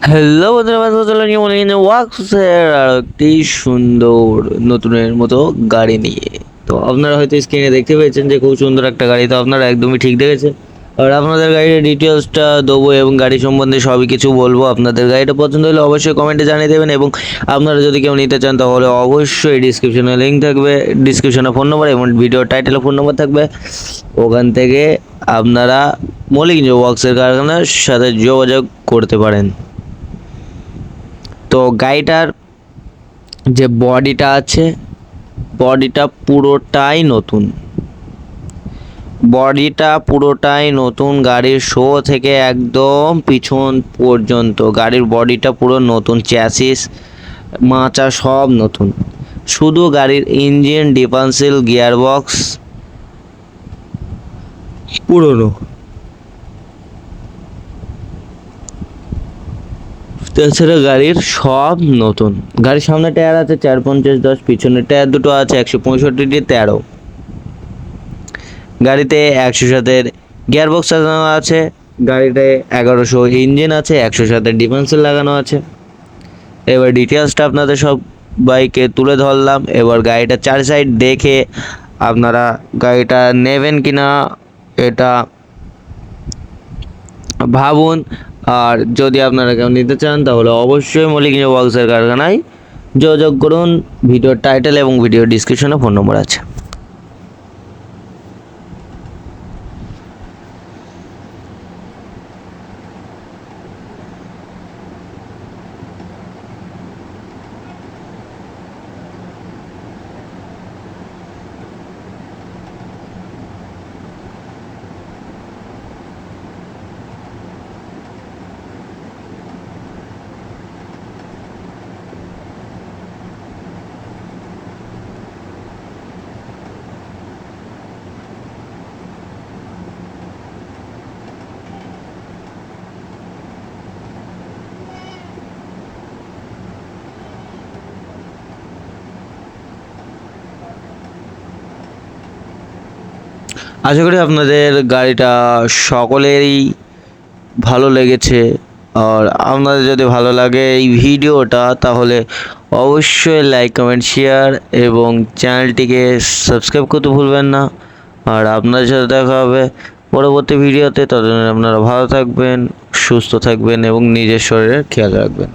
Hello বন্ধুরা, ওয়াক্সের আর একটি সুন্দর নতুনের মতো গাড়ি নিয়ে। তো আপনারা হয়তো স্ক্রিনে দেখতে পেয়েছেন যে খুব সুন্দর একটা গাড়ি। তো আপনারা একদমই ঠিক দেখেছেন। আর আপনাদের গাড়ির ডিটেলসটা দেবো এবং গাড়ি সম্বন্ধে সবই কিছু বলবো। আপনাদের গাড়িটা পছন্দ হলে অবশ্যই কমেন্টে জানিয়ে দেবেন, এবং আপনারা যদি কেউ নিতে চান তাহলে অবশ্যই ডিসক্রিপশনে লিঙ্ক থাকবে, ডিসক্রিপশনে ফোন নম্বর এবং ভিডিও টাইটেলে ফোন নম্বর থাকবে। ওখান থেকে আপনারা মলিক ওয়াক্সের কারখানার সাথে যোগাযোগ করতে পারেন। তো গাড়িটার যে বডিটা আছে, বডিটা পুরোটাই নতুন। গাড়ির শো থেকে একদম পিছন পর্যন্ত গাড়ির বডিটা পুরো নতুন, চ্যাসিস মাচা সব নতুন। শুধু গাড়ির ইঞ্জিন, ডিফারেন্সিয়াল, গিয়ারবক্স পুরনো। তাছাড়া গাড়ির সব নতুন। গাড়ির সামনে টায়ার আছে 4-50-10, পিছনের টায়ার দুটো আছে 165-13। গাড়িতে 107-এর গিয়ারবক্স লাগানো আছে। গাড়িতে 1100 ইঞ্জিন আছে, 107-এর ডিফেন্সিল লাগানো আছে। এবার ডিটেলসটা আপনাদের সব বাইকে তুলে ধরলাম। এবার গাড়িটা চার সাইড দেখে আপনারা গাড়িটা নেবেন কিনা এটা ভাবুন। আর যদি আপনারা কেউ নিতে চান তাহলে অবশ্যই মলিক ওয়াক্সের কারখানায় যোগাযোগ করুন। ভিডিওর টাইটেল এবং ভিডিও ডিসক্রিপশনে ফোন নম্বর আছে। আশা করি আপনাদের গাড়িটা সকলেরই ভালো লেগেছে। আর আপনাদের যদি ভালো লাগে এই ভিডিওটা তাহলে অবশ্যই লাইক, কমেন্ট, শেয়ার এবং চ্যানেলটিকে সাবস্ক্রাইব করতে ভুলবেন না। আর আপনাদের সাথে দেখা হবে পরবর্তী ভিডিওতে। ততদিন আপনারা ভালো থাকবেন, সুস্থ থাকবেন এবং নিজের শরীরের খেয়াল রাখবেন।